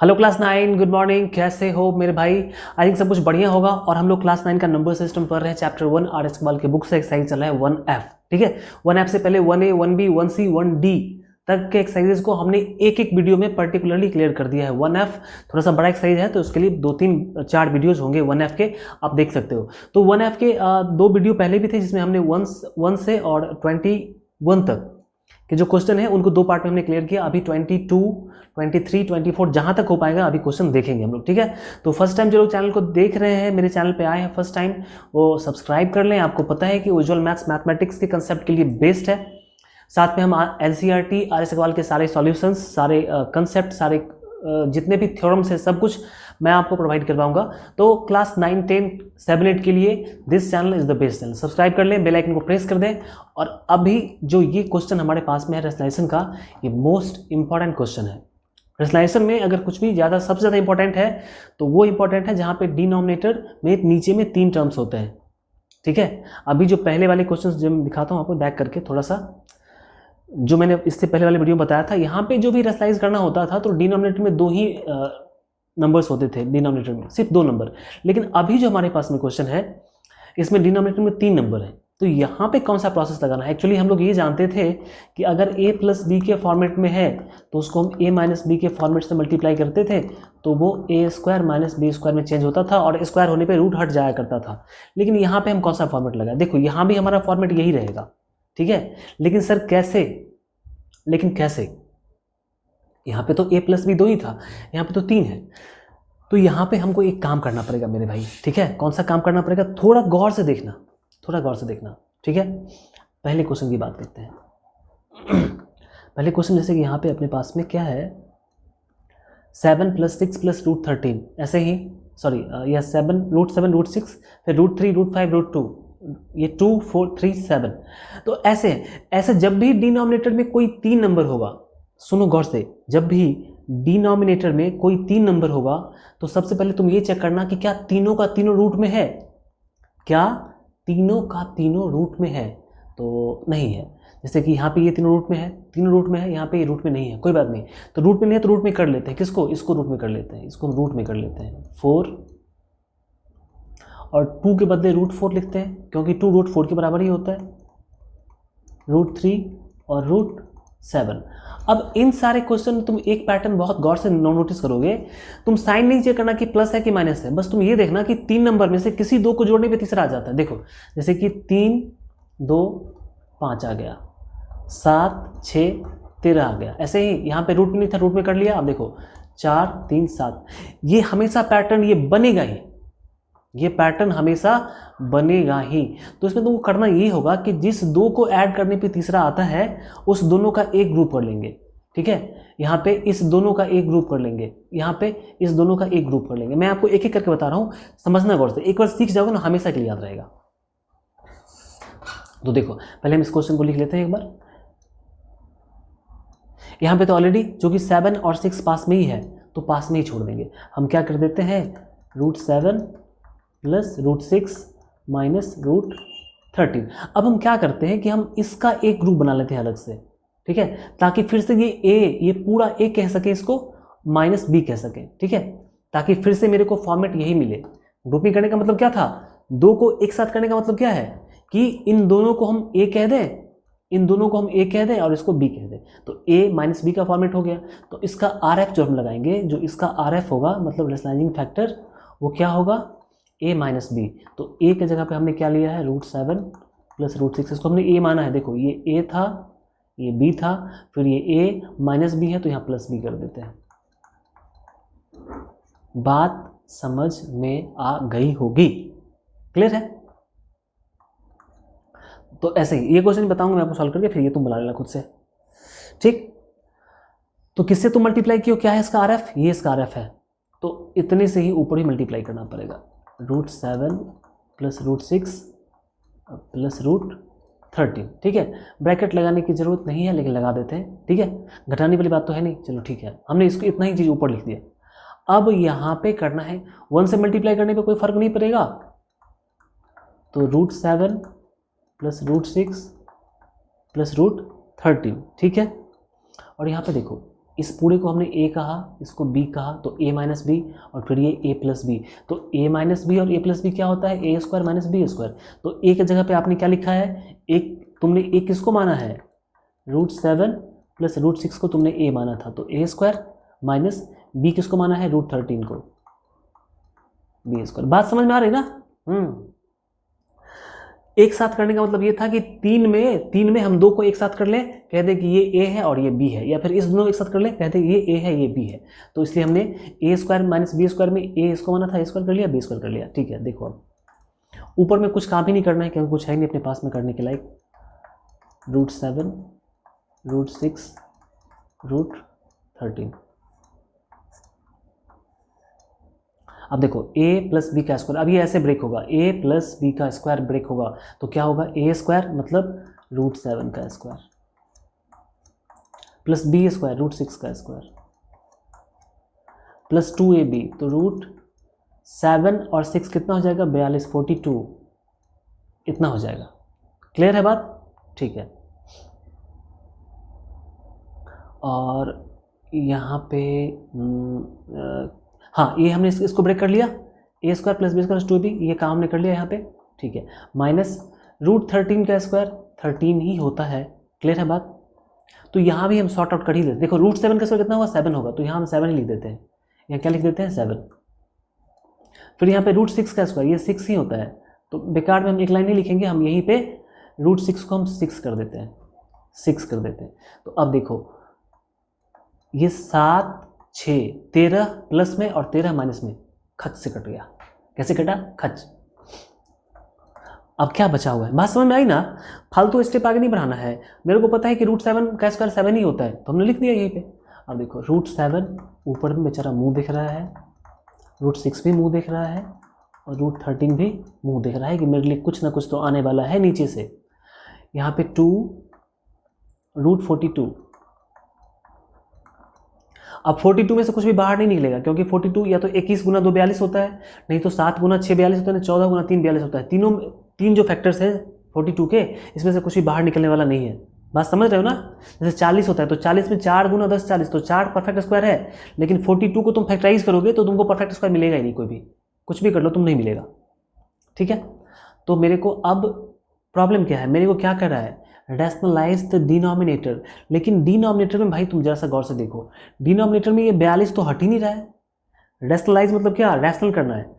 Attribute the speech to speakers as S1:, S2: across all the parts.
S1: Hello class 9, good morning. कैसे हो मेरे भाई? आई थिंक सब कुछ बढ़िया होगा। और हम लोग क्लास 9 का नंबर सिस्टम पढ़ रहे हैं, चैप्टर 1 आर एस इकबाल के बुक से। एक्सरसाइज चल रहा है 1F। ठीक है, 1F से पहले 1A 1B 1C 1D तक के एक्सरसाइजेस को हमने एक एक वीडियो में पर्टिकुलरली क्लियर कर दिया है। 1F थोड़ा सा बड़ा एक्सरसाइज है, तो उसके लिए 2-3-4 वीडियोज होंगे 1F के, आप देख सकते हो। तो 1F के 2 वीडियो पहले भी थे, जिसमें हमने 1 से और 21 तक कि जो क्वेश्चन है उनको 2 पार्ट में हमने क्लियर किया। अभी 22, 23, 24 जहां तक हो पाएगा अभी क्वेश्चन देखेंगे हम लोग। ठीक है, तो फर्स्ट टाइम जो लोग चैनल को देख रहे हैं, मेरे चैनल पे आए हैं फर्स्ट टाइम, वो सब्सक्राइब कर लें। आपको पता है कि विजुअल मैथ्स मैथमेटिक्स के कंसेप्ट के लिए बेस्ट है। साथ में हम एनसीईआरटी आर एस अग्रवाल के सारे सॉल्यूशंस, सारे कंसेप्ट, सारे जितने भी थ्योरम्स है, सब कुछ मैं आपको प्रोवाइड करवाऊंगा। तो क्लास 9, 10, 7, 8 के लिए this channel is the best channel. Subscribe कर लें, बेल आइकन को प्रेस कर दें। और अभी जो ये क्वेश्चन हमारे पास में है रेसलाइजेशन का, ये मोस्ट इंपॉर्टेंट क्वेश्चन है। रेसलाइजेशन में अगर कुछ भी ज़्यादा सबसे ज़्यादा इंपॉर्टेंट है तो वो इंपॉर्टेंट है जहाँ पे डिनोमिनेटर में नीचे में 3 टर्म्स होते हैं। ठीक है, अभी जो पहले वाले क्वेश्चन जो मैं दिखाता हूँ आपको बैक करके थोड़ा सा, जो मैंने इससे पहले वाले वीडियो में बताया था, यहाँ पे जो भी रेसलाइज करना होता था तो डिनोमिनेटर में 2 ही नंबर्स होते थे, डिनोमिनेटर में सिर्फ 2 नंबर। लेकिन अभी जो हमारे पास में क्वेश्चन है, इसमें डिनोमिनेटर में 3 नंबर है। तो यहाँ पे कौन सा प्रोसेस लगाना है? एक्चुअली हम लोग ये जानते थे कि अगर a प्लस बी के फॉर्मेट में है तो उसको हम a माइनस बी के फॉर्मेट से मल्टीप्लाई करते थे, तो वो a square minus b square में चेंज होता था और स्क्वायर होने पे रूट हट जाया करता था। लेकिन यहाँ पे हम कौन सा फॉर्मेट लगाए? देखो यहाँ भी हमारा फॉर्मेट यही रहेगा। ठीक है, लेकिन सर कैसे? लेकिन कैसे? यहाँ पे तो a प्लस बी 2 ही था, यहाँ पे तो 3 है। तो यहाँ पे हमको एक काम करना पड़ेगा मेरे भाई। ठीक है, कौन सा काम करना पड़ेगा? थोड़ा गौर से देखना, थोड़ा गौर से देखना। ठीक है, पहले क्वेश्चन की बात करते हैं। पहले क्वेश्चन जैसे कि यहाँ पे अपने पास में क्या है, 7 + 6 + √13, ऐसे ही सॉरी यह 7 √7 √6, फिर √3 √5 √2, ये 2 4 3 7। तो ऐसे जब भी डिनोमिनेटर में कोई 3 नंबर होगा, सुनो गौर से, जब भी डिनोमिनेटर में कोई 3 नंबर होगा तो सबसे पहले तुम ये चेक करना कि क्या तीनों का तीनों रूट में है। क्या तीनों का तीनों रूट में है? तो नहीं है। जैसे कि यहाँ पे ये तीनों रूट में है, तीनों रूट में है, यहाँ पे ये रूट में नहीं है, कोई बात नहीं। तो रूट में नहीं है तो रूट में कर लेते हैं। किसको? इसको रूट में कर लेते हैं, इसको रूट में कर लेते हैं 4, और 2 के बदले √4 लिखते हैं, क्योंकि 2 √4 के बराबर ही होता है, √3 और √7। अब इन सारे क्वेश्चन तुम एक पैटर्न बहुत गौर से नोटिस करोगे। तुम साइन नहीं चेक करना कि प्लस है कि माइनस है, बस तुम ये देखना कि 3 नंबर में से किसी 2 को जोड़ने पे तीसरा आ जाता है। देखो जैसे कि 3 2 5 आ गया, 7 6 13 आ गया। ऐसे ही यहाँ पे रूट में नहीं था, रूट में कर लिया। अब देखो 4 3 7, ये हमेशा पैटर्न ये बनेगा ही, ये पैटर्न हमेशा बनेगा ही। तो इसमें तुमको करना ये होगा कि जिस 2 को ऐड करने पे तीसरा आता है उस दोनों का एक ग्रुप कर लेंगे। ठीक है, यहाँ पे इस दोनों का एक ग्रुप कर लेंगे, यहाँ पे इस दोनों का एक ग्रुप कर लेंगे। मैं आपको एक एक करके बता रहा हूँ, समझना गौर से। एक बार सीख जाओगे ना, हमेशा के लिए याद रहेगा। तो देखो पहले हम इस क्वेश्चन को लिख लेते हैं एक बार। यहाँ पे तो ऑलरेडी जो कि 7 और 6 पास में ही है, तो पास में ही छोड़ देंगे। हम क्या कर देते हैं, √7 + √6 - √13। अब हम क्या करते हैं कि हम इसका एक ग्रुप बना लेते हैं अलग से। ठीक है, ताकि फिर से ये पूरा a कह सके, इसको -b कह सके। ठीक है, ताकि फिर से मेरे को फॉर्मेट यही मिले। ग्रुपिंग करने का मतलब क्या था? 2 को एक साथ करने का मतलब क्या है कि इन दोनों को हम a कह दें, इन दोनों को हम a कह दें और इसको b कह दें, तो a - b का फॉर्मेट हो गया। तो इसका RF जो हम लगाएंगे, जो इसका RF होगा मतलब रेशनलाइजिंग फैक्टर, वो क्या होगा? a - b। तो a की जगह पे हमने क्या लिया है, √7 + √6। इसको हमने a माना है। देखो ये a था, ये b था, फिर ये a - b है, तो यहाँ +b कर देते हैं। बात समझ में आ गई होगी, क्लियर है? तो ऐसे ही ये क्वेश्चन बताऊंगा मैं आपको सॉल्व करके, फिर ये तुम बना लेना खुद से। ठीक, तो किससे तुम मल्टीप्लाई किया? क्या है इसका RF? ये इसका RF है, तो इतने से ही ऊपर ही मल्टीप्लाई करना पड़ेगा। √7 + √6 + √13। ठीक है, ब्रैकेट लगाने की जरूरत नहीं है, लेकिन लगा देते हैं। ठीक है, घटाने वाली बात तो है नहीं। चलो ठीक है, हमने इसको इतना ही चीज ऊपर लिख दिया। अब यहाँ पे करना है, 1 से मल्टीप्लाई करने पे कोई फर्क नहीं पड़ेगा, तो √7 + √6 + √13। ठीक है, और यहाँ पे देखो इस पूरे को हमने ए कहा, इसको बी कहा, तो ए माइनस बी, और फिर ये ए प्लस बी। तो ए माइनस बी और ए प्लस बी क्या होता है, ए स्क्वायर माइनस बी स्क्वायर। तो ए की जगह पे आपने क्या लिखा है, एक तुमने ए किसको माना है, √7 प्लस √6 को तुमने ए माना था, तो ए स्क्वायर माइनस बी किसको माना है, √13 को, बी स्क्वायर। बात समझ में आ रही ना? एक साथ करने का मतलब ये था कि तीन में हम दो को एक साथ कर लें, कह दे कि ये ए है और ये बी है, या फिर इस दोनों एक साथ कर लें, कहते ये ए है ये बी है। तो इसलिए हमने ए स्क्वायर माइनस बी स्क्वायर में ए इसको माना था, ए स्क्वायर कर लिया, बी स्क्वायर कर लिया। ठीक है, देखो अब ऊपर में कुछ काम ही नहीं करना है क्योंकि कुछ है नहीं अपने पास में करने के लायक। √7 √6 √13। अब देखो a प्लस बी का स्क्वायर, अब ये ऐसे ब्रेक होगा, a प्लस बी का स्क्वायर ब्रेक होगा, तो क्या होगा, a स्क्वायर मतलब √7 का स्क्वायर प्लस बी स्क्वायर √6 का स्क्वायर प्लस 2ab, तो √7 और 6 कितना हो जाएगा, 42, 42, इतना हो जाएगा। क्लियर है बात? ठीक है। और यहाँ पे हाँ, ये हमने इसको ब्रेक कर लिया, A square plus B square plus 2b, ये काम हमने कर लिया यहाँ पे। ठीक है, माइनस √13 का स्क्वायर 13 ही होता है। क्लियर है बात? तो यहाँ भी हम सॉर्ट आउट कर ही लेते। देखो √7 का स्क्वायर कितना होगा, 7 होगा, तो यहाँ हम 7 ही लिख देते हैं। यहाँ क्या लिख देते हैं, 7। फिर यहाँ पे √6 का स्क्वायर, ये 6 ही होता है, तो बेकार में हम एक लाइन नहीं लिखेंगे, हम यहीं पे √6 को हम 6 कर देते हैं, 6 कर देते हैं। तो अब देखो ये 7 6 13 प्लस में और 13 माइनस में खच से कट गया। कैसे कटा, खच। अब क्या बचा हुआ है, बात समझ में आई ना? फालतू स्टेप आगे नहीं बढ़ाना है। मेरे को पता है कि √7 का स्क्वायर 7 ही होता है, तो हमने लिख दिया यहीं पे। अब देखो √7 ऊपर में बेचारा मुंह दिख रहा है, √6 भी मुंह दिख रहा है, और √13 भी मुंह दिख रहा है कि मेरे लिए कुछ ना कुछ तो आने वाला है नीचे से। यहाँ पे 2 √42। अब 42 में से कुछ भी बाहर नहीं निकलेगा, क्योंकि 42 या तो 21 गुना 2 42 होता है, नहीं तो 7 गुना 6 42 होता है, 14 गुना 3 42 होता है। तीन जो फैक्टर्स है 42 के, इसमें से कुछ भी बाहर निकलने वाला नहीं है। बात समझ रहे हो ना? जैसे 40 होता है, तो 40 में 4 गुना 10 40, तो 4 परफेक्ट स्क्वायर है, लेकिन 42 को तुम फैक्टराइज करोगे तो तुमको परफेक्ट स्क्वायर मिलेगा ही नहीं, कोई भी कुछ भी कर लो तुम नहीं मिलेगा। ठीक है, तो मेरे को अब प्रॉब्लम क्या है, मेरे को क्या कर रहा है, रैशनलाइज द डिनोमिनेटर। लेकिन डिनोमिनेटर में भाई तुम जरा सा गौर से देखो, डिनोमिनेटर में ये 42 तो हट ही नहीं रहा है। रैशनलाइज मतलब क्या, रैशनल करना है।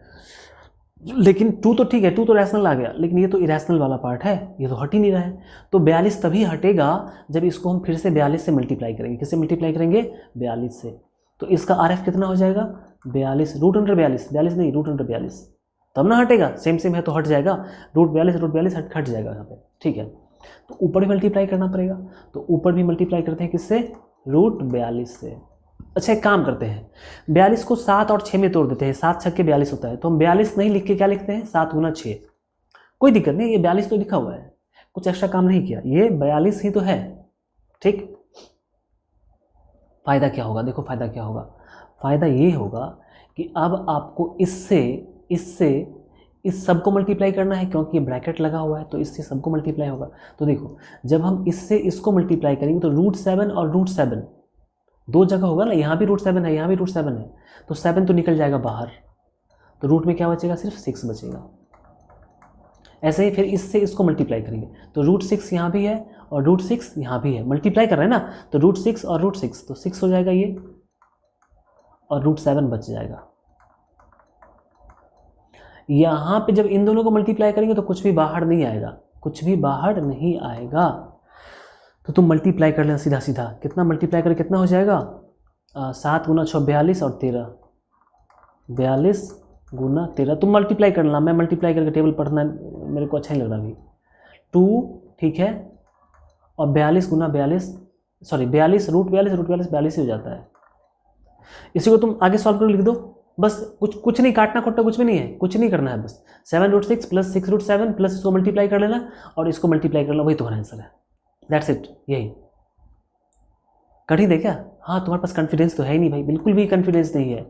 S1: लेकिन 2 तो ठीक है, 2 तो रैशनल आ गया, लेकिन ये तो इरेशनल वाला पार्ट है, ये तो हट ही नहीं रहा है। तो 42 तभी हटेगा जब इसको हम फिर से 42 से मल्टीप्लाई करेंगे। किससे मल्टीप्लाई करेंगे, 42 से। तो इसका RF कितना हो जाएगा, 42 √42, 42 नहीं √42, तब ना हटेगा। सेम है तो हट जाएगा, √42 हट जाएगा यहाँ पे। ठीक है, तो ऊपर भी मल्टीप्लाई करना पड़ेगा, तो ऊपर भी मल्टीप्लाई करते हैं किससे, √42 से। अच्छा एक काम करते हैं, 42 को 7 और 6 में तोड़ देते हैं, 7 6 के 42 होता है, तो हम 42 नहीं लिख के क्या लिखते हैं, 7 गुना 6। कोई दिक्कत नहीं, ये 42 तो लिखा हुआ है, कुछ एक्स्ट्रा काम नहीं किया, ये 42 ही तो है। ठीक, फायदा क्या होगा, देखो फायदा क्या होगा, फायदा ये होगा कि अब आपको इससे इस सब को मल्टीप्लाई करना है, क्योंकि ये ब्रैकेट लगा हुआ है, तो इससे सबको मल्टीप्लाई होगा। तो देखो जब हम इससे इसको मल्टीप्लाई करेंगे तो √7 और √7 दो जगह होगा ना, यहाँ भी √7 है, यहाँ भी √7 है, तो 7 तो निकल जाएगा बाहर, तो रूट में क्या बचेगा, सिर्फ 6 बचेगा। ऐसे ही फिर इससे इसको मल्टीप्लाई करेंगे तो √6 यहाँ भी है और √6 यहाँ भी है, मल्टीप्लाई कर रहे हैं ना, तो √6 और √6 तो 6 हो जाएगा ये, और √7 बच जाएगा। यहाँ पे जब इन दोनों को मल्टीप्लाई करेंगे तो कुछ भी बाहर नहीं आएगा, कुछ भी बाहर नहीं आएगा। तो तुम मल्टीप्लाई कर लेना सीधा सीधा, कितना मल्टीप्लाई करें कितना हो जाएगा, 7 गुना 6 42 और 13, 42 गुना 13। तुम मल्टीप्लाई करना, मैं मल्टीप्लाई करके टेबल पढ़ना मेरे को अच्छा नहीं लग रहा अभी। 2 ठीक है, और 42 गुना 42, सॉरी 42 √42 ही हो जाता है। इसी को तुम आगे सॉल्व कर लिख दो बस, कुछ नहीं काटना खोटना कुछ भी नहीं है, कुछ नहीं करना है, बस 7√6 प्लस 6√7 प्लस इसको मल्टीप्लाई कर लेना और इसको मल्टीप्लाई कर लेना, वही तुम्हारा आंसर है। दैट्स इट, यही कर ही दे क्या? हाँ, तुम्हारे पास कॉन्फिडेंस तो है ही नहीं भाई, बिल्कुल भी कॉन्फिडेंस नहीं है।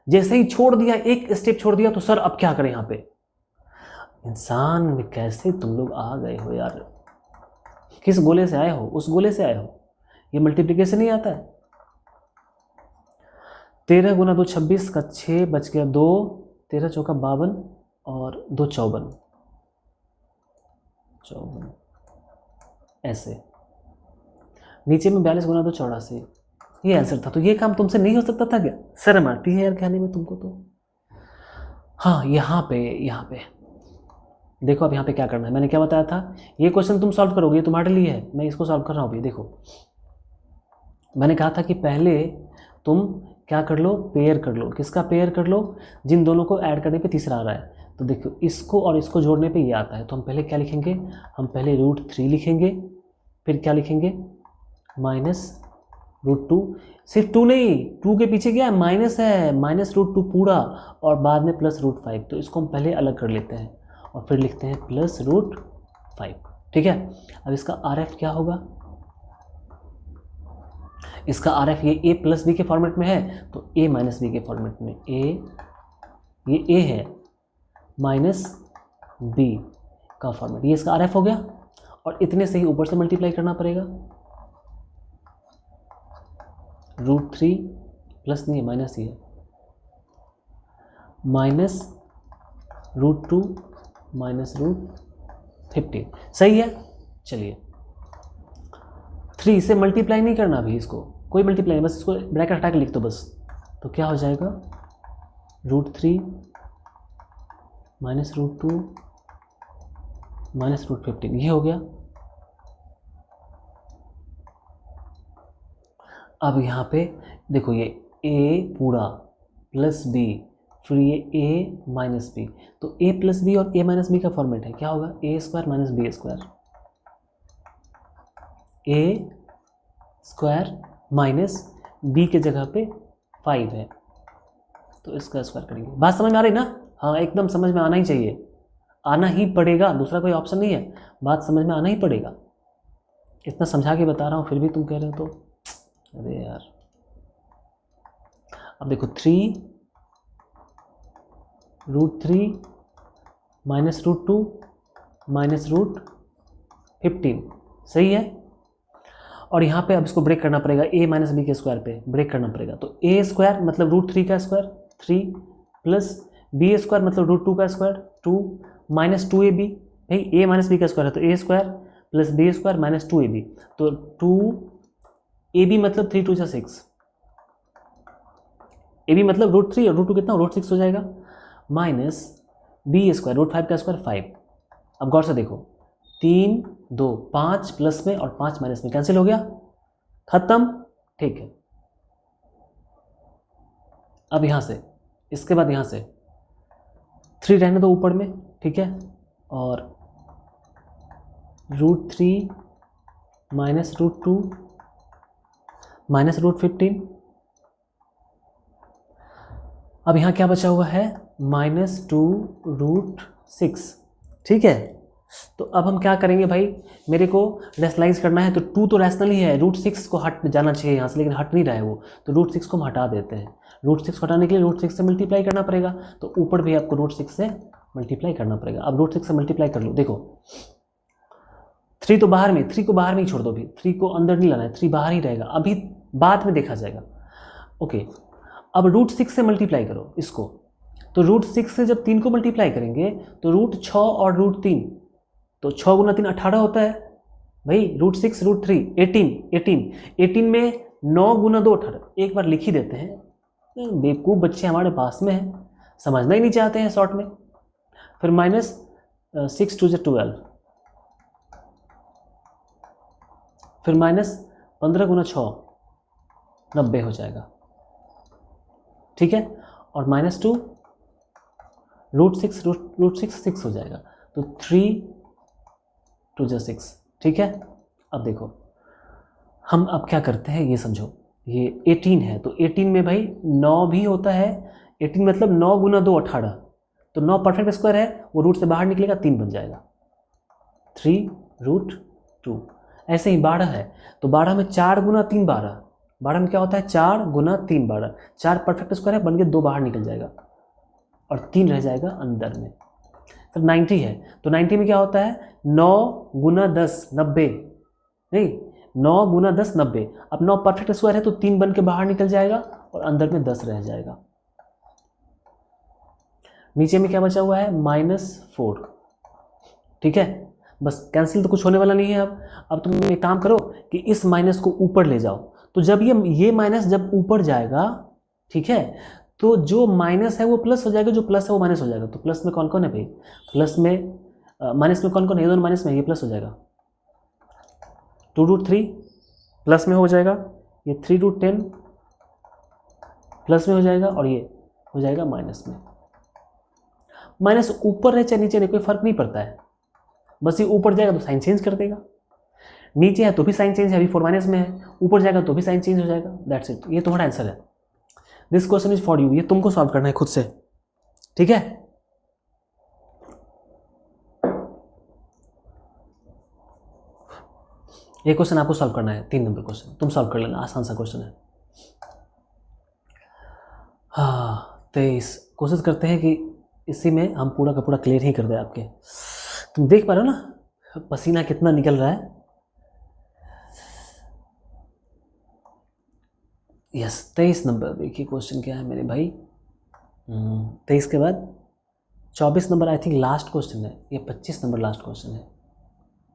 S1: जैसे ही छोड़ दिया, एक स्टेप छोड़ दिया तो सर अब क्या करें यहाँ पे। इंसान में कैसे तुम लोग आ गए हो यार, किस गोले से आए हो, उस गोले से आए हो, ये मल्टीप्लिकेशन नहीं आता है। 13 गुना 2 26 का 6 बच गया 2, 13 चौका 52 और 2 54, ऐसे। नीचे में 42 गुना 2 84, ये आंसर था। तो ये काम तुमसे नहीं हो सकता था क्या? शर्म आती है यार कहने में तुमको तो। हाँ यहाँ पे देखो अब यहाँ पे क्या करना है। मैंने क्या बताया था, ये क्वेश्चन तुम सॉल्व करोगे, ये तुम्हारे लिए है, मैं इसको सॉल्व कर रहा हूँ अभी। देखो मैंने कहा था कि पहले तुम क्या कर लो, पेयर कर लो। किसका पेयर कर लो? जिन दोनों को ऐड करने पे तीसरा आ रहा है। तो देखो इसको और इसको जोड़ने पे ये आता है, तो हम पहले क्या लिखेंगे, हम पहले √3 लिखेंगे, फिर क्या लिखेंगे, -√2। सिर्फ 2 नहीं, 2 के पीछे क्या है, माइनस है, -√2 पूरा, और बाद में +√5। तो इसको हम पहले अलग कर लेते हैं और फिर लिखते हैं +√5। ठीक है। अब इसका RF क्या होगा, इसका RF ये a प्लस बी के फॉर्मेट में है, तो a माइनस बी के फॉर्मेट में, ये a है माइनस b का फॉर्मेट, ये इसका RF हो गया। और इतने से ही ऊपर से मल्टीप्लाई करना पड़ेगा, √3 प्लस नहीं है, माइनस ही है, -√2 -√15। सही है। चलिए 3 से मल्टीप्लाई नहीं करना अभी, इसको कोई मल्टीप्लाई नहीं, बस इसको ब्रैकेट हटा के लिख दो बस। तो क्या हो जाएगा, √3 -√2 -√15, ये हो गया। अब यहाँ पे देखो ये a पूरा प्लस b, फिर ये a माइनस b, तो a प्लस बी और a माइनस बी का फॉर्मेट है, क्या होगा, a² minus b², a² minus b के जगह पे 5 है, तो इसका स्क्वायर करेंगे। बात समझ में आ रही ना? हाँ एकदम समझ में आना ही चाहिए, आना ही पड़ेगा, दूसरा कोई ऑप्शन नहीं है, बात समझ में आना ही पड़ेगा। इतना समझा के बता रहा हूँ फिर भी तुम कह रहे हो तो, अरे यार। अब देखो 3 √3 -√2 -√15, सही है। और यहाँ पे अब इसको ब्रेक करना पड़ेगा, a माइनस बी के स्क्वायर पे ब्रेक करना पड़ेगा। तो a² मतलब √3 का स्क्वायर 3 प्लस b² मतलब √2 का स्क्वायर 2 माइनस 2ab, भाई a माइनस बी का स्क्वायर है तो a² plus b² minus 2ab, तो 2ab मतलब 3 2 6, ab मतलब √3 और √2 कितना, √6 हो जाएगा, माइनस b² √5 का स्क्वायर 5। अब गौर से देखो 3 2 5 प्लस में और 5 माइनस में कैंसिल हो गया, खत्म। ठीक है। अब यहां से, इसके बाद यहां से 3 रहने दो ऊपर में, ठीक है, और √3 -√2 -√15। अब यहाँ क्या बचा हुआ है, -2√6, ठीक है। तो अब हम क्या करेंगे भाई, मेरे को रैशनलाइज करना है, तो 2 तो रैशनल ही है, √6 को हट जाना चाहिए यहाँ से, लेकिन हट नहीं रहा है वो, तो √6 को हम हटा देते हैं। √6 को हटाने के लिए √6 से मल्टीप्लाई करना पड़ेगा, तो ऊपर भी आपको √6 से मल्टीप्लाई करना पड़ेगा। अब √6 से मल्टीप्लाई कर लो, देखो 3 तो बाहर में, 3 को बाहर में ही छोड़ दो, अभी 3 को अंदर नहीं लाना है, 3 बाहर ही रहेगा, अभी बाद में देखा जाएगा। ओके, अब √6 से मल्टीप्लाई करो इसको, तो √6 से जब 3 को मल्टीप्लाई करेंगे तो √6 और √3, तो 6 गुना 3 18 होता है भाई, √6 √3 18 में 9 गुना 2 18, एक बार लिख ही देते हैं, बेवकूफ़ बच्चे हमारे पास में हैं, समझना ही नहीं चाहते हैं शॉर्ट में। फिर -6 2 12, फिर -15 गुना 6 90 हो जाएगा, ठीक है, और -2 √6 6 हो जाएगा, तो 3 2 6, ठीक है। अब देखो हम अब क्या करते हैं ये समझो, ये 18 है, तो 18 में भाई 9 भी होता है, 18 मतलब 9 गुना 2 18, तो 9 परफेक्ट स्क्वायर है, वो रूट से बाहर निकलेगा 3 बन जाएगा, 3√2। ऐसे ही 12 है, तो 12 में 4 गुना 3 12, 12 में क्या होता है 4 गुना 3 12, 4 परफेक्ट स्क्वायर है, बन के 2 बाहर निकल जाएगा और 3 रह जाएगा अंदर में। फिर 90 है, तो 90 में क्या होता है 9 गुना 10 90, नहीं 9 गुना 10 90, अब 9 परफेक्ट स्क्वायर है तो 3 बन के बाहर निकल जाएगा और अंदर में 10 रह जाएगा। नीचे में क्या बचा हुआ है, -4। ठीक है, बस कैंसिल तो कुछ होने वाला नहीं है। अब तुम एक काम करो कि इस माइनस को ऊपर ले जाओ, तो जब ये माइनस जब ऊपर जाएगा, ठीक है, तो जो माइनस है वो प्लस हो जाएगा, जो प्लस है वो माइनस हो जाएगा। तो प्लस में कौन कौन है भाई, प्लस में माइनस में कौन कौन है, ये दोनों माइनस में, ये प्लस हो जाएगा। 2√3 प्लस में हो जाएगा, ये 3√10 प्लस में हो जाएगा, और ये हो जाएगा माइनस में। माइनस ऊपर रहे चाहे नीचे रहे कोई फर्क नहीं पड़ता है, बस ये ऊपर जाएगा तो साइन चेंज कर देगा, नीचे है तो भी साइन चेंज है, अभी 4 माइनस में है, ऊपर जाएगा तो भी साइन चेंज हो जाएगा। दैट्स इट, ये तुम्हारा आंसर है। This question is for you, ये तुमको सॉल्व करना है खुद से, ठीक है। ये क्वेश्चन आपको सॉल्व करना है, 3 नंबर क्वेश्चन, तुम सॉल्व कर लेना, आसान सा क्वेश्चन है। हाँ 23, कोशिश करते हैं कि इसी में हम पूरा का पूरा क्लियर ही कर दें आपके। तुम देख पा रहे हो ना पसीना कितना निकल रहा है। यस 23 नंबर, देखिए क्वेश्चन क्या है मेरे भाई। 23 के बाद 24 number I think last question है, ये 25 नंबर लास्ट क्वेश्चन है,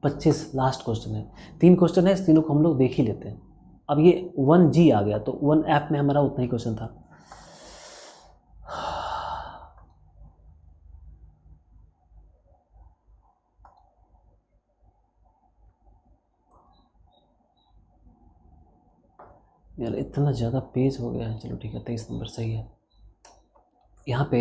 S1: 25 लास्ट क्वेश्चन है। 3 क्वेश्चन है, इस तीनों को हम लोग देख ही लेते हैं। अब ये 1G आ गया, तो 1F में हमारा उतना ही क्वेश्चन था। यार इतना ज़्यादा पेज हो गया है, चलो ठीक है 23 नंबर सही है। यहाँ पे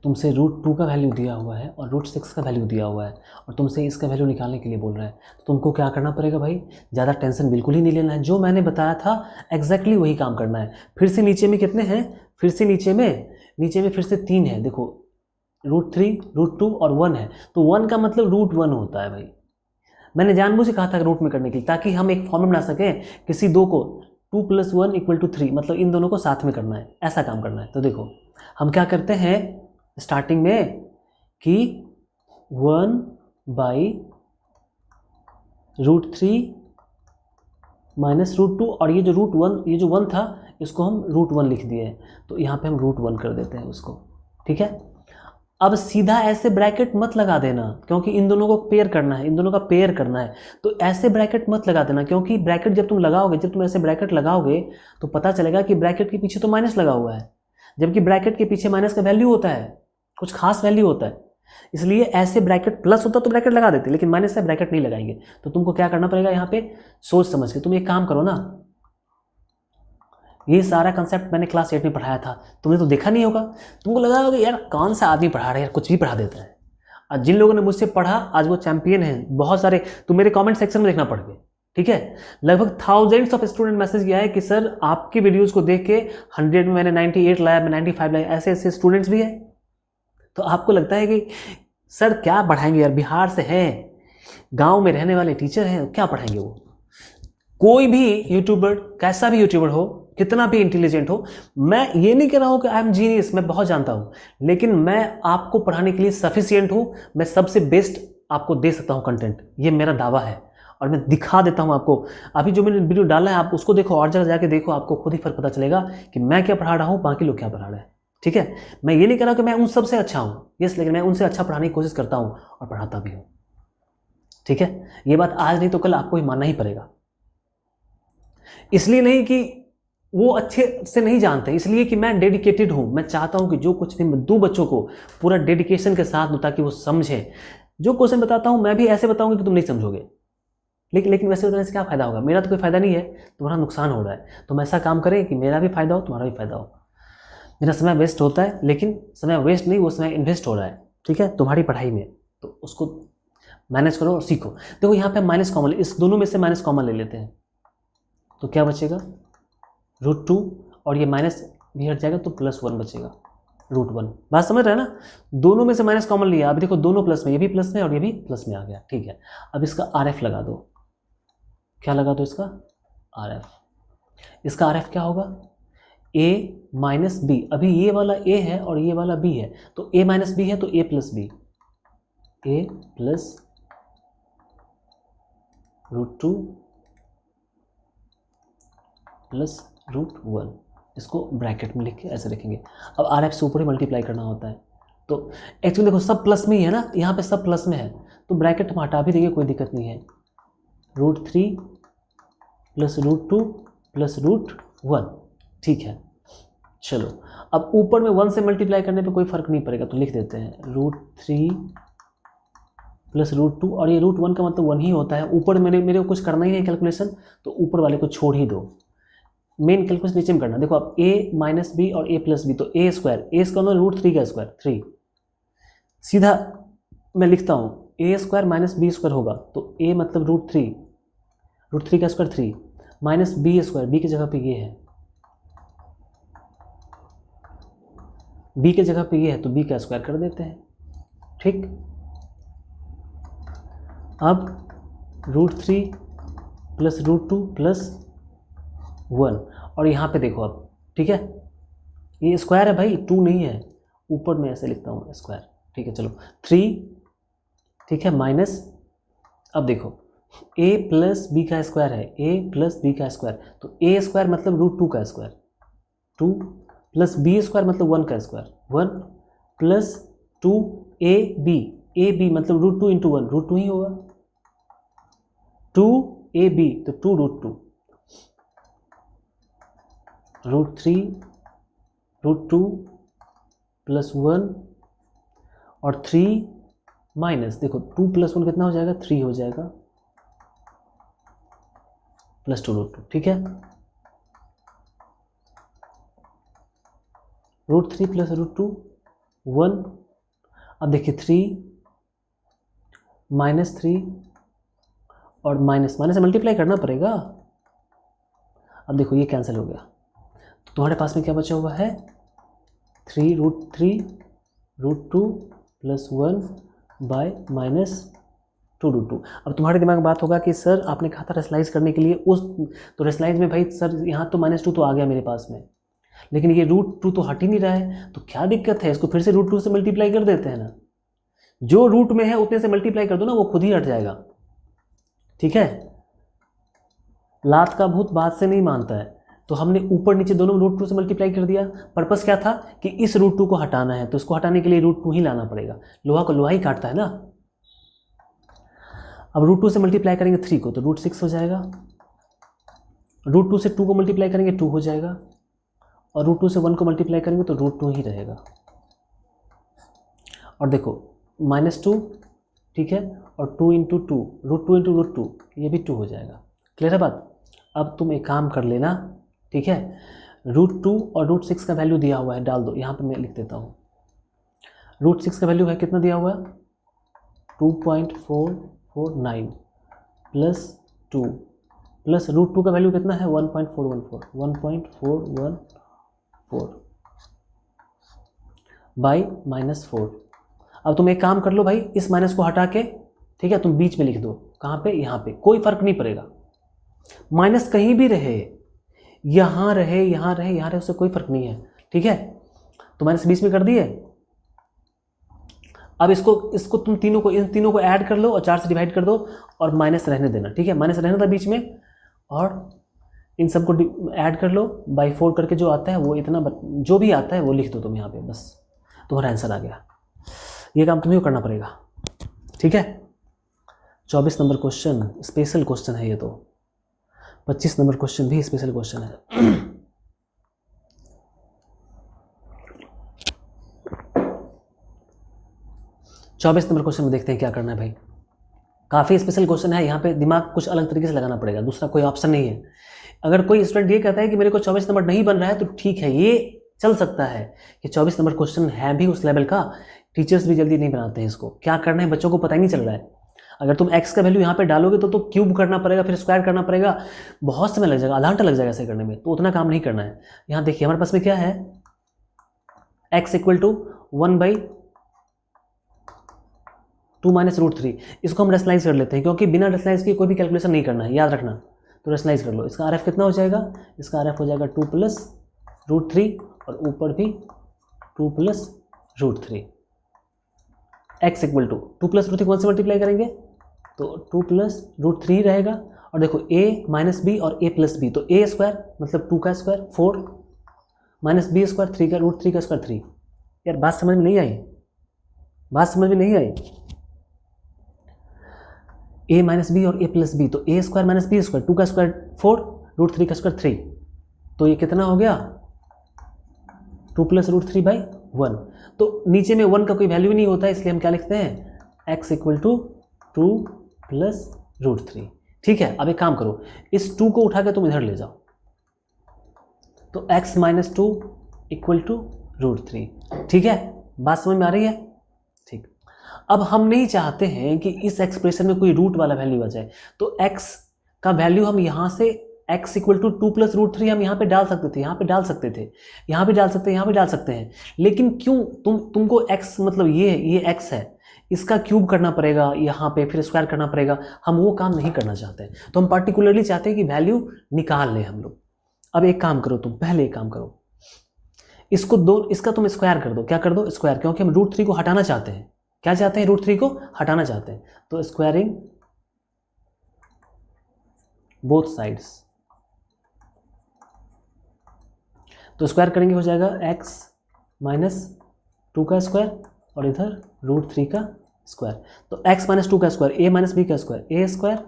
S1: तुमसे √2 का वैल्यू दिया हुआ है और √6 का वैल्यू दिया हुआ है, और तुमसे इसका वैल्यू निकालने के लिए बोल रहा है, तो तुमको क्या करना पड़ेगा भाई, ज़्यादा टेंशन बिल्कुल ही नहीं लेना है। जो मैंने बताया था एग्जैक्टली वही काम करना है। फिर से नीचे में कितने हैं, फिर से नीचे में फिर से 3 है, देखो √3 √2 और 1 है, तो 1 का मतलब √1 होता है भाई। मैंने जानबूझ से कहा था रूट में करने के लिए, ताकि हम एक फॉर्मूला बना सकें किसी दो को, 2 + 1 = 3, मतलब इन दोनों को साथ में करना है, ऐसा काम करना है। तो देखो हम क्या करते हैं स्टार्टिंग में कि 1/√3 - √2, और ये जो √1, ये जो 1 था इसको हम √1 लिख दिए, तो यहाँ पे हम √1 कर देते हैं उसको, ठीक है। अब सीधा ऐसे ब्रैकेट मत लगा देना, क्योंकि इन दोनों को पेयर करना है, इन दोनों का पेयर करना है, तो ऐसे ब्रैकेट मत लगा देना, क्योंकि ब्रैकेट जब तुम लगाओगे, जब तुम ऐसे ब्रैकेट लगाओगे तो पता चलेगा कि ब्रैकेट के पीछे तो माइनस लगा हुआ है, जबकि ब्रैकेट के पीछे माइनस का वैल्यू होता है, कुछ खास वैल्यू होता है। इसलिए ऐसे ब्रैकेट प्लस होता तो ब्रैकेट लगा देते, लेकिन माइनस से ब्रैकेट नहीं लगाएंगे। तो तुमको क्या करना पड़ेगा यहाँ पे, सोच समझ के। तुम एक काम करो ना, ये सारा कंसेप्ट मैंने क्लास 8 में पढ़ाया था, तुमने तो देखा नहीं होगा, तुमको लगा होगा यार कौन सा आदमी पढ़ा रहा है यार, कुछ भी पढ़ा देता है। और जिन लोगों ने मुझसे पढ़ा आज वो चैंपियन हैं बहुत सारे, तुम मेरे कमेंट सेक्शन में देखना पड़ गए, ठीक है। लगभग थाउजेंड्स ऑफ स्टूडेंट मैसेज किया है कि सर आपकी वीडियोस को देख के 100 में मैंने 98 लाया, मैं 95 लाया, ऐसे ऐसे स्टूडेंट्स भी हैं। तो आपको लगता है कि सर क्या पढ़ाएंगे यार, बिहार से हैं, गाँव में रहने वाले टीचर हैं, क्या पढ़ाएंगे वो। कोई भी यूट्यूबर, कैसा भी यूट्यूबर हो, कितना भी इंटेलिजेंट हो, मैं ये नहीं कह रहा हूं कि आई एम जीनियस, मैं बहुत जानता हूं, लेकिन मैं आपको पढ़ाने के लिए सफिशिएंट हूं, मैं सबसे बेस्ट आपको दे सकता हूं कंटेंट, ये मेरा दावा है, और मैं दिखा देता हूं आपको। अभी जो मैंने वीडियो डाला है आप उसको देखो, और जगह जाके देखो, आपको खुद ही फर्क पता चलेगा कि मैं क्या पढ़ा रहा हूं, बाकी लोग क्या पढ़ा रहे हैं, ठीक है। मैं ये नहीं कह रहा कि मैं उन सबसे अच्छा हूं, यस, लेकिन मैं उनसे अच्छा पढ़ाने की कोशिश करता हूं और पढ़ाता भी हूं, ठीक है। ये बात आज नहीं तो कल आपको ही मानना ही पड़ेगा। इसलिए नहीं कि वो अच्छे से नहीं जानते, इसलिए कि मैं डेडिकेटेड हूं, मैं चाहता हूं कि जो कुछ भी मैं दूं बच्चों को पूरा डेडिकेशन के साथ दूं, ताकि वो समझें। जो क्वेश्चन बताता हूं मैं भी ऐसे बताऊंगा कि तुम नहीं समझोगे, लेकिन वैसे बताने से क्या फायदा होगा, मेरा तो कोई फायदा नहीं है, तुम्हारा नुकसान हो रहा है। तुम ऐसा काम करें कि मेरा भी फायदा हो, तुम्हारा भी फायदा हो। मेरा समय वेस्ट होता है, लेकिन समय वेस्ट नहीं, वो समय इन्वेस्ट हो रहा है, ठीक है, तुम्हारी पढ़ाई में, तो उसको मैनेज करो और सीखो। देखो यहाँ पे माइनस कॉमन, इस दोनों में से माइनस कॉमन ले लेते हैं, तो क्या बचेगा, √2, और ये माइनस भी हट जाएगा तो +1 बचेगा, √1। बात समझ रहे हैं ना, दोनों में से माइनस कॉमन लिया, अब देखो दोनों प्लस में, ये भी प्लस में और ये भी प्लस में आ गया, ठीक है। अब इसका RF लगा दो, क्या लगा दो इसका RF, इसका RF क्या होगा, A - B, अभी ये वाला A है और ये वाला B है, तो A - B है तो A + B, A + √2 + √1, इसको ब्रैकेट में लिख के ऐसे रखेंगे। अब आर एफ से ऊपर ही मल्टीप्लाई करना होता है, तो एक्चुअली देखो सब प्लस में ही है ना, यहाँ पे सब प्लस में है, तो ब्रैकेट हम हटा भी देंगे, कोई दिक्कत नहीं है। √3 प्लस √2 प्लस √1, ठीक है। चलो अब ऊपर में 1 से मल्टीप्लाई करने पे कोई फ़र्क नहीं पड़ेगा, तो लिख देते हैं √3 प्लस √2, और ये √1 का मतलब 1 ही होता है। ऊपर मेरे को कुछ करना ही नहीं कैलकुलेशन, तो ऊपर वाले को छोड़ ही दो, मेन कैलकुलेशन नीचे में करना। देखो अब a माइनस बी और a प्लस बी, तो a स्क्वायर √3 का स्क्वायर 3, सीधा मैं लिखता हूँ a square minus b square होगा, तो a मतलब √3 का square 3 minus b square, b की जगह पे ये है, बी की जगह पे ये है, तो बी का स्क्वायर कर देते हैं, ठीक। अब √3 प्लस √2 प्लस 1, और यहाँ पे देखो अब, ठीक है, ये स्क्वायर है भाई, 2 नहीं है, ऊपर में ऐसे लिखता हूँ स्क्वायर, ठीक है। चलो 3, ठीक है, माइनस, अब देखो a प्लस बी का स्क्वायर है, a प्लस बी का स्क्वायर, तो a स्क्वायर मतलब √2 का स्क्वायर 2 प्लस बी स्क्वायर मतलब 1 का स्क्वायर 1 प्लस 2ab मतलब √2 इंटू 1 √2 ही होगा, 2ab तो 2 √2 √3 प्लस 1 और 3 माइनस, देखो 2 प्लस 1 कितना हो जाएगा, 3 हो जाएगा, प्लस 2 √2, ठीक है। √3 प्लस √2 1, अब देखिए 3 माइनस 3 और माइनस से मल्टीप्लाई करना पड़ेगा। अब देखो ये कैंसिल हो गया, तो तुम्हारे पास में क्या बचा हुआ है, 3 √2 प्लस 1 बाय माइनस 2 √2। अब तुम्हारे दिमाग में बात होगा कि सर आपने कहा था रेशनलाइज करने के लिए उस, तो रेशनलाइज में भाई सर यहाँ तो -2 तो आ गया मेरे पास में, लेकिन ये √2 तो हट ही नहीं रहा है, तो क्या दिक्कत है, इसको फिर से √2 से मल्टीप्लाई कर देते हैं ना, जो रूट में है उतने से मल्टीप्लाई कर दो ना, वो खुद ही हट जाएगा, ठीक है। लात का भूत बात से नहीं मानता है, तो हमने ऊपर नीचे दोनों √2 से मल्टीप्लाई कर दिया। पर्पस क्या था कि इस √2 को हटाना है, तो इसको हटाने के लिए √2 ही लाना पड़ेगा, लोहा को लोहा ही काटता है ना। अब √2 से मल्टीप्लाई करेंगे 3 को तो √6 हो जाएगा, √2 से 2 को मल्टीप्लाई करेंगे 2 हो जाएगा, और √2 से 1 को मल्टीप्लाई करेंगे तो √2 ही रहेगा। और देखो -2, ठीक है, और 2 इंटू 2 √2 इंटू √2 ये भी 2 हो जाएगा। क्लियर है बात। अब तुम एक काम कर लेना, ठीक है, √2 और √6 का वैल्यू दिया हुआ है, डाल दो, यहाँ पे मैं लिख देता हूँ। √6 का वैल्यू है कितना दिया हुआ है, 2.449 प्लस 2 प्लस √2 का वैल्यू कितना है 1.414 बाई -4। अब तुम एक काम कर लो भाई, इस माइनस को हटा के, ठीक है, तुम बीच में लिख दो, कहाँ पे, यहाँ पे, कोई फर्क नहीं पड़ेगा, माइनस कहीं भी रहे, यहाँ रहे, यहाँ रहे, यहाँ रहे, उससे कोई फर्क नहीं है, ठीक है। तो माइनस बीच में कर दिए। अब इसको तुम इन तीनों को ऐड कर लो और 4 से डिवाइड कर दो और माइनस रहने देना, ठीक है, माइनस रहने था बीच में, और इन सबको ऐड कर लो बाई 4 करके, जो आता है वो इतना, जो भी आता है वो लिख दो तुम यहाँ पे, बस तुम्हारा आंसर आ गया। ये काम तुम्हें करना पड़ेगा, ठीक है। 24 नंबर क्वेश्चन स्पेशल क्वेश्चन है ये, तो 25 नंबर क्वेश्चन भी स्पेशल क्वेश्चन है। 24 नंबर क्वेश्चन में देखते हैं क्या करना है भाई। काफ़ी स्पेशल क्वेश्चन है, यहाँ पे दिमाग कुछ अलग तरीके से लगाना पड़ेगा, दूसरा कोई ऑप्शन नहीं है। अगर कोई स्टूडेंट ये कहता है कि मेरे को 24 नंबर नहीं बन रहा है, तो ठीक है, ये चल सकता है कि 24 नंबर क्वेश्चन है भी उस लेवल का, टीचर्स भी जल्दी नहीं बनाते हैं इसको। क्या करना है बच्चों को पता ही नहीं चल रहा है। अगर तुम x का वैल्यू यहाँ पे डालोगे तो क्यूब करना पड़ेगा, फिर स्क्वायर करना पड़ेगा, बहुत समय लग जाएगा, आधा घंटा लग जाएगा ऐसे करने में, तो उतना काम नहीं करना है। यहाँ देखिए हमारे पास में क्या है, x = 1/2 माइनस √3। इसको हम रेशनलाइज कर लेते हैं, क्योंकि बिना रेशनलाइज के कोई भी कैलकुलेशन नहीं करना है, याद रखना। तो रेशनलाइज कर लो, इसका RF कितना हो जाएगा, इसका RF हो जाएगा 2 + √3 और ऊपर भी 2 + √3। x = 2 + √3 कौन से मल्टीप्लाई करेंगे, तो 2 + √3 रहेगा। और देखो a - b और a + b, तो a² मतलब 2 का स्क्वायर 4 माइनस बी स्क्वायर 3 का रूट 3 का स्क्वायर 3। यार बात समझ में नहीं आई, बात समझ में नहीं आई। ए माइनस बी और ए प्लस बी, तो ए स्क्वायर माइनस बी स्क्वायर 2 का स्क्वायर 4 रूट 3 का स्क्वायर 3, तो ये कितना हो गया 2 प्लस रूट 3 बाई 1। तो नीचे में 1 का कोई वैल्यू नहीं होता है, इसलिए हम क्या लिखते हैं x equal to 2 plus root 3। ठीक है, अब एक काम करो, इस 2 को उठा के तुम इधर ले जाओ, तो x minus 2 equal to root 3। ठीक है, बात समझ में आ रही है? ठीक, अब हम नहीं चाहते हैं कि इस एक्सप्रेशन में कोई रूट वाला वैल्यू आ जाए, तो x का वैल्यू हम यहाँ से x equal to 2 plus root 3 हम यहाँ पे डाल सकते थे, यहाँ पे डाल सकते थे, यहाँ भी डाल सकते हैं, यहाँ भी डाल सकते हैं, लेकिन क्यों तुमको x मतलब ये x है, इसका क्यूब करना पड़ेगा यहाँ पे, फिर स्क्वायर करना पड़ेगा, हम वो काम नहीं करना चाहते हैं। तो हम पार्टिकुलरली चाहते हैं कि वैल्यू निकाल लें हम लोग। अब एक काम करो, तुम पहले एक काम करो, इसका तुम स्क्वायर कर दो। क्या कर दो? स्क्वायर, क्योंकि हम रूट 3 को हटाना चाहते हैं। क्या चाहते हैं? रूट 3 को हटाना चाहते हैं, तो स्क्वायरिंग बोथ साइड्स, तो स्क्वायर करेंगे हो जाएगा x माइनस 2 का स्क्वायर और इधर रूट 3 का स्क्वायर, तो x माइनस 2 का स्क्वायर a माइनस बी का स्क्वायर a स्क्वायर,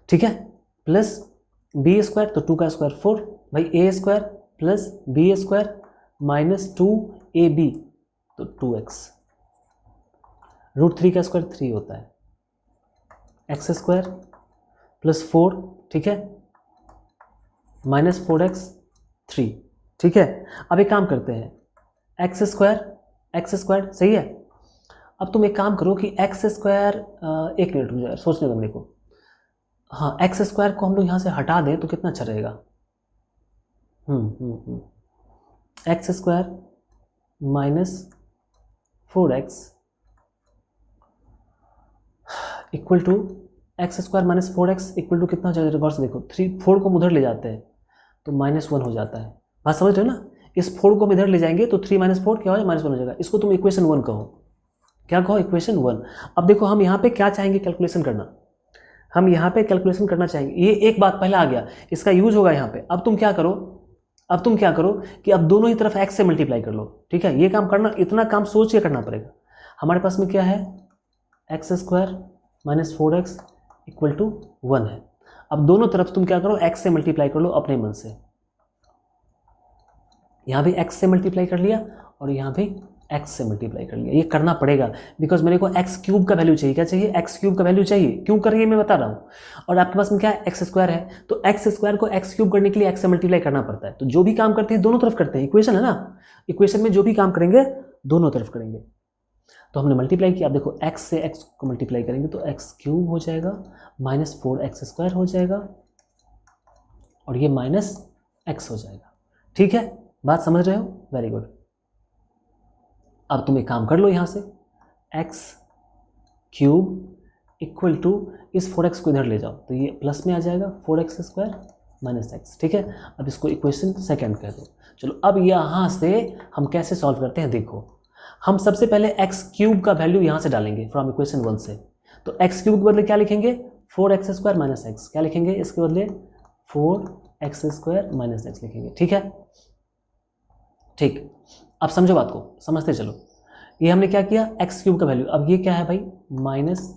S1: ठीक है, प्लस b स्क्वायर, तो 2 का स्क्वायर 4 भाई a square plus b square minus 2ab, तो 2x, रूट 3 का स्क्वायर 3 होता है, x स्क्वायर प्लस 4, ठीक है, माइनस 4x 3। ठीक है, अब एक काम करते हैं, एक्स स्क्वायर सही है। अब तुम एक काम करो कि एक्स स्क्वायर, एक मिनट मुझे सोचने दो मेरे को, हाँ एक्स स्क्वायर को हम लोग यहाँ से हटा दें तो कितना अच्छा रहेगा। X square minus 4x equal to x square minus 4x equal to कितना हो जाएगा, गौर से देखो, 4 को हम उधर ले जाते हैं तो -1 हो जाता है। बात समझ रहे हो ना? इस 4 को हम इधर ले जाएंगे तो 3 - 4 क्या हो जाएगा, -1 हो जाएगा। इसको तुम इक्वेशन 1 कहो। क्या कहो? इक्वेशन 1। अब देखो हम यहाँ पे क्या चाहेंगे कैलकुलेशन करना, हम यहाँ पे कैलकुलेशन करना चाहेंगे। ये एक बात पहले आ गया, इसका यूज होगा यहाँ पे। अब तुम क्या करो कि अब दोनों ही तरफ x से मल्टीप्लाई कर लो। ठीक है, ये काम करना, इतना काम सोच के करना पड़ेगा। हमारे पास में क्या है, x square minus 4x equal to 1 है। अब दोनों तरफ तुम क्या करो, x से मल्टीप्लाई कर लो अपने मन से। यहाँ भी x से मल्टीप्लाई कर लिया और यहाँ भी x से मल्टीप्लाई कर लिया। ये करना पड़ेगा बिकॉज मेरे को x क्यूब का वैल्यू चाहिए। क्या चाहिए? x क्यूब का वैल्यू चाहिए। क्यों कर रही है मैं बता रहा हूँ। और आपके पास में क्या है, एक्स स्क्वायर है, तो एक्स स्क्वायर को x क्यूब करने के लिए x से मल्टीप्लाई करना पड़ता है। तो जो भी काम करते हैं दोनों तरफ करते हैं, इक्वेशन है ना, इक्वेशन में जो भी काम करेंगे दोनों तरफ करेंगे। तो हमने मल्टीप्लाई किया। अब देखो x से x को मल्टीप्लाई करेंगे तो x क्यूब हो जाएगा, माइनस 4x स्क्वायर हो जाएगा और ये माइनस x हो जाएगा। ठीक है, बात समझ रहे हो? Very good. अब तुम एक काम कर लो, यहाँ से x क्यूब इक्वल टू इस 4x को इधर ले जाओ तो ये प्लस में आ जाएगा 4x स्क्वायर माइनस x। ठीक है, अब इसको इक्वेशन सेकंड कह दो। चलो अब यहाँ से हम कैसे सॉल्व करते हैं देखो। हम सबसे पहले x क्यूब का वैल्यू यहाँ से डालेंगे फ्रॉम इक्वेशन 1 से। तो x क्यूब के बदले क्या लिखेंगे, 4x स्क्वायर माइनस x। क्या लिखेंगे इसके बदले, 4x स्क्वायर माइनस x लिखेंगे। ठीक है, ठीक। अब समझो बात को, समझते चलो। ये हमने क्या किया, x क्यूब का वैल्यू। अब ये क्या है भाई, minus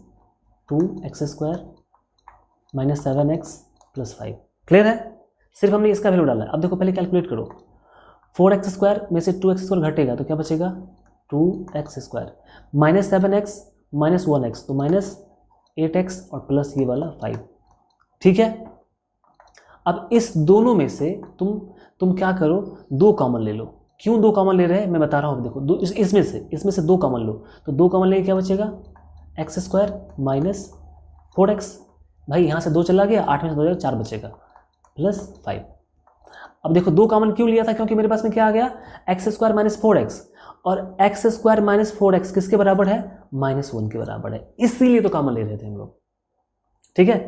S1: 2x square minus 7x plus 5। Clear है? सिर्फ हमने इसका वैल्यू डाला है। अब देखो पहले कैलकुलेट करो, 4x स्क्वायर में से 2x स्क्वायर घटेगा तो क्या बचेगा, 2x square minus 7x minus 1x तो माइनस 8x और प्लस ये वाला 5। ठीक है, अब इस दोनों में से तुम क्या करो, 2 कॉमन ले लो। क्यों 2 कॉमन ले रहे हैं मैं बता रहा हूँ। देखो इसमें से 2 कॉमन लो तो 2 कॉमन लेके क्या बचेगा, एक्स स्क्वायर माइनस 4x। भाई यहाँ से 2 चला गया, 8 में से 2 जाएगा, 4 बचेगा प्लस 5। अब देखो 2 कॉमन क्यों लिया था, क्योंकि मेरे पास में क्या आ गया, एक्स स्क्वायर माइनस 4x और एक्स स्क्वायर माइनस 4x किसके बराबर है, -1 के बराबर है, इसीलिए तो कॉमन ले रहे थे हम लोग। ठीक है,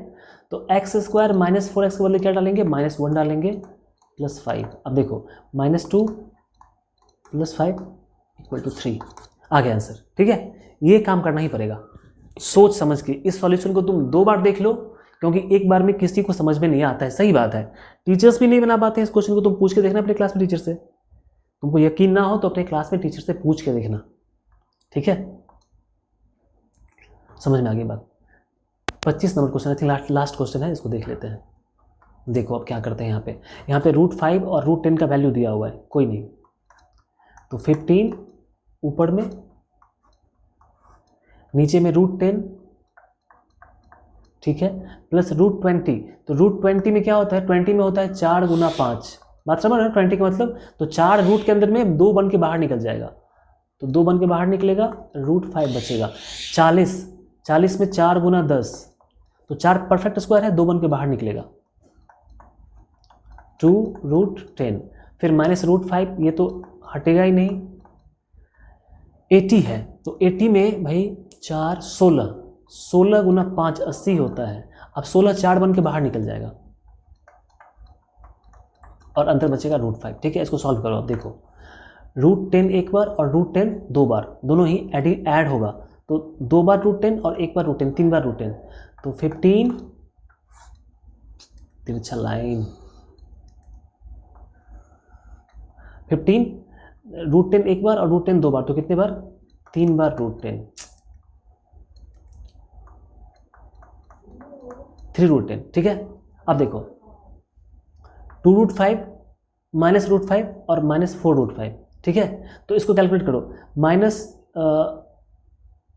S1: तो एक्स स्क्वायर माइनस 4x के बदले क्या डालेंगे, -1 डालेंगे प्लस 5। अब देखो -2 प्लस 5 इक्वल टू 3 आ गया आंसर। ठीक है, ये काम करना ही पड़ेगा सोच समझ के। इस सॉल्यूशन को तुम 2 बार देख लो क्योंकि एक बार में किसी को समझ में नहीं आता है। सही बात है, टीचर्स भी नहीं बना पाते हैं इस क्वेश्चन को। तुम पूछ के देखना अपने क्लास में टीचर से, तुमको यकीन ना हो तो अपने क्लास में टीचर से पूछ के देखना, ठीक है। समझ में आ गई बात। 25 number question, I think last question है, इसको देख लेते हैं। देखो अब क्या करते हैं। यहाँ पे √5 और √10 का वैल्यू दिया हुआ है, कोई नहीं, तो 15 ऊपर में, नीचे में √10, ठीक है, प्लस √20। तो √20 में क्या होता है, 20 में होता है 4 गुना 5, बात समझ रहे हो 20 का मतलब। तो 4 रूट के अंदर में 2 बन के बाहर निकल जाएगा, तो 2 बन के बाहर निकलेगा, √5 बचेगा। 40 में 4 गुना 10, तो 4 परफेक्ट स्क्वायर है, 2 बन के बाहर निकलेगा, 2√10। फिर माइनस √5, ये तो हटेगा ही नहीं। 80 है, तो 80 में भाई 4 16 गुना 5 80 होता है। अब 16 4 बन के बाहर निकल जाएगा और अंतर बचेगा √5, ठीक है। इसको सॉल्व करो। अब देखो √10 एक बार और √10 2 बार, दोनों ही ऐड होगा, तो 2 बार √10 और 1 बार √10, 3 बार √10, तो 15 तिरछा लाइन 15 √10 एक बार और √10 2 बार, तो कितने बार, 3 बार √10, 3√10, ठीक है। अब देखो 2√5 माइनस √5 और माइनस 4√5, ठीक है। तो इसको कैलकुलेट करो, माइनस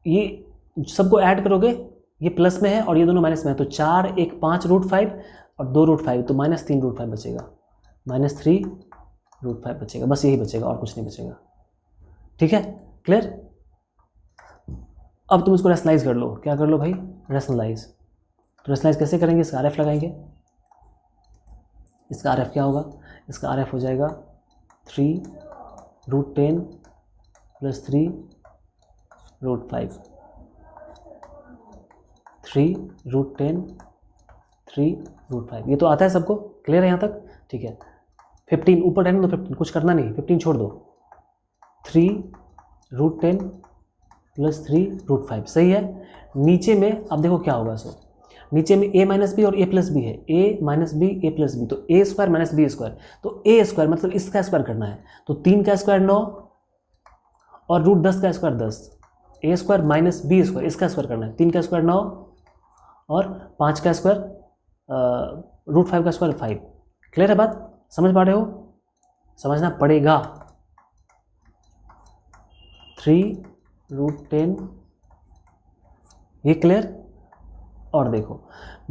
S1: ये सबको ऐड करोगे, ये प्लस में है और ये दोनों माइनस में है, तो 4 1 5 √5 और 2 √5, तो माइनस 3 √5 बचेगा, माइनस 3 √5 बचेगा, बस यही बचेगा और कुछ नहीं बचेगा, ठीक है। क्लियर। अब तुम इसको रैशनलाइज कर लो। क्या कर लो भाई, रैशनलाइज। तो रैशनलाइज कैसे करेंगे, इसका RF लगाएंगे। इसका RF क्या होगा, इसका RF हो जाएगा 3√10 प्लस 3√5, 3√10 3√5, ये तो आता है सबको। क्लियर है यहाँ तक, ठीक है। 15 ऊपर रहने दो, 15 कुछ करना नहीं, 15 छोड़ दो, 3√10 प्लस 3√5, सही है। नीचे में अब देखो क्या होगा, सो नीचे में a माइनस बी और a प्लस बी है, a minus b a plus b, तो a square minus b square, तो a स्क्वायर मतलब इसका स्क्वायर करना है, तो 3 का स्क्वायर 9 और √10 का square 10, a square minus b square, इसका स्क्वायर करना है, 3 का स्क्वायर 9 और 5 का स्क्वायर √5 का स्क्वायर 5। क्लियर है बात, समझ पा रहे हो, समझना पड़ेगा। 3√10, ये क्लियर। और देखो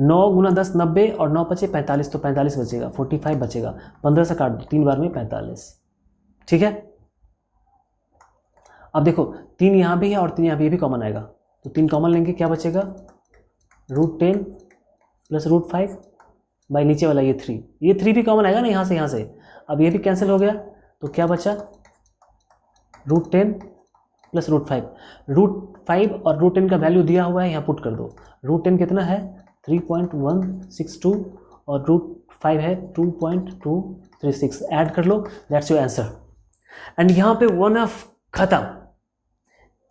S1: 9 गुना 10 90 और 9 बचे 45, तो 45 बचेगा, 45 बचेगा, 15 से काट दो, 3 बार में 45, ठीक है। अब देखो 3 यहाँ भी है और 3 यहाँ भी, ये भी कॉमन आएगा, तो 3 कॉमन लेंगे, क्या बचेगा, √10 प्लस √5 बाई नीचे वाला ये 3, ये 3 भी कॉमन आएगा ना यहाँ से। अब ये भी कैंसिल हो गया, तो क्या बचा, √10 प्लस √5। √5 और √10 का वैल्यू दिया हुआ है, यहाँ पुट कर दो। √10 कितना है, 3.162 और √5 है 2.236, ऐड कर लो, दैट्स योर आंसर। एंड यहाँ पे 1F खत्म।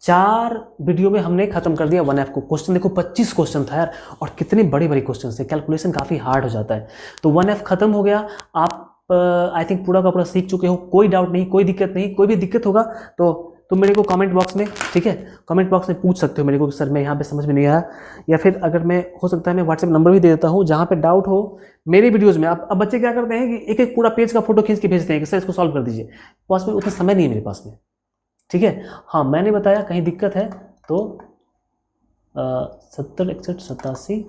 S1: 4 वीडियो में हमने खत्म कर दिया 1F को। क्वेश्चन देखो 25 क्वेश्चन था यार, और कितने बड़े बड़े क्वेश्चन थे, कैलकुलेशन काफ़ी हार्ड हो जाता है। तो 1F खत्म हो गया। आप आई थिंक पूरा का पूरा सीख चुके हो, कोई डाउट नहीं, कोई दिक्कत नहीं। कोई भी दिक्कत होगा तो तुम मेरे को कमेंट बॉक्स में, ठीक है, कमेंट बॉक्स में पूछ सकते हो मेरे को कि सर मैं यहाँ पे समझ में नहीं आया, या फिर अगर मैं हो सकता है मैं व्हाट्सएप नंबर भी दे देता हूँ, जहाँ पे डाउट हो मेरे वीडियोज़ में। अब बच्चे क्या करते हैं कि एक एक पूरा पेज का फोटो खींच के भेजते हैं कि सर इसको सॉल्व कर दीजिए। पॉसिबल उतना समय नहीं है मेरे पास में, ठीक है। हाँ मैंने बताया कहीं दिक्कत है तो 70 61 87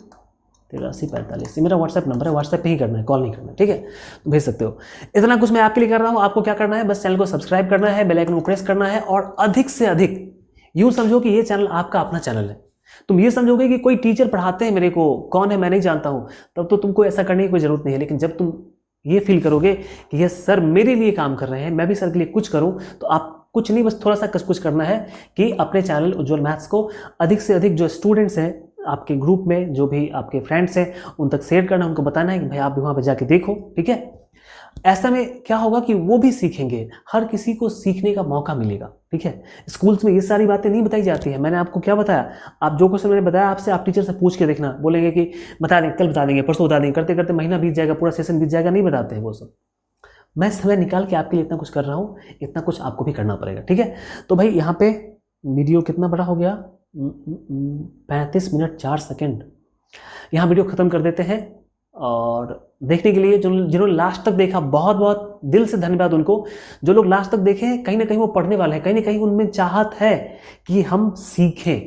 S1: 83 45, ये मेरा व्हाट्सएप नंबर है, व्हाट्सएप पे ही करना है, कॉल नहीं करना है, ठीक है, तो भेज सकते हो। इतना कुछ मैं आपके लिए कर रहा हूँ। आपको क्या करना है, बस चैनल को सब्सक्राइब करना है, बेल आइकन को प्रेस करना है, और अधिक से अधिक यूँ समझो कि ये चैनल आपका अपना चैनल है। तुम ये समझोगे कि कोई टीचर पढ़ाते हैं मेरे को, कौन है मैं नहीं जानता हूँ, तब तो तुमको ऐसा करने की कोई ज़रूरत नहीं है। लेकिन जब तुम ये फील करोगे कि ये सर मेरे लिए काम कर रहे हैं, मैं भी सर के लिए कुछ करूँ, तो आप कुछ नहीं, बस थोड़ा सा कुछ करना है कि अपने चैनल उज्ज्वल मैथ्स को अधिक से अधिक जो स्टूडेंट्स हैं आपके ग्रुप में, जो भी आपके फ्रेंड्स हैं, उन तक शेयर करना, उनको बताना है कि भाई आप भी वहाँ पर जाके देखो, ठीक है। ऐसा में क्या होगा कि वो भी सीखेंगे, हर किसी को सीखने का मौका मिलेगा। ठीक है, स्कूल्स में ये सारी बातें नहीं बताई जाती है। मैंने आपको क्या बताया, आप जो क्वेश्चन मैंने बताया आपसे, आप टीचर से पूछ के देखना, बोलेंगे कि बता दें, कल बता देंगे, परसों बता देंगे, करते करते महीना बीत जाएगा, पूरा सेशन बीत जाएगा, नहीं बताते हैं वो सब। मैं समय निकाल के आपके लिए इतना कुछ कर रहा हूँ, इतना कुछ आपको भी करना पड़ेगा। ठीक है, तो भाई यहाँ पे वीडियो कितना बड़ा हो गया, 35 मिनट 4 सेकेंड। यहाँ वीडियो खत्म कर देते हैं। और देखने के लिए जिन्होंने लास्ट तक देखा, बहुत बहुत दिल से धन्यवाद उनको। जो लोग लास्ट तक देखे हैं, कहीं ना कहीं वो पढ़ने वाले हैं, कहीं ना कहीं उनमें चाहत है कि हम सीखें।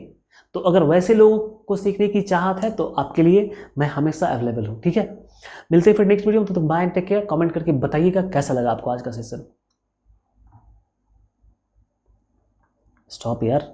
S1: तो अगर वैसे लोगों को सीखने की चाहत है तो आपके लिए मैं हमेशा अवेलेबल हूँ। ठीक है, मिलते हैं फिर नेक्स्ट वीडियो में। तो bye and take care. Comment करके बताइएगा कैसा लगा आपको आज का सेशन। स्टॉप यार।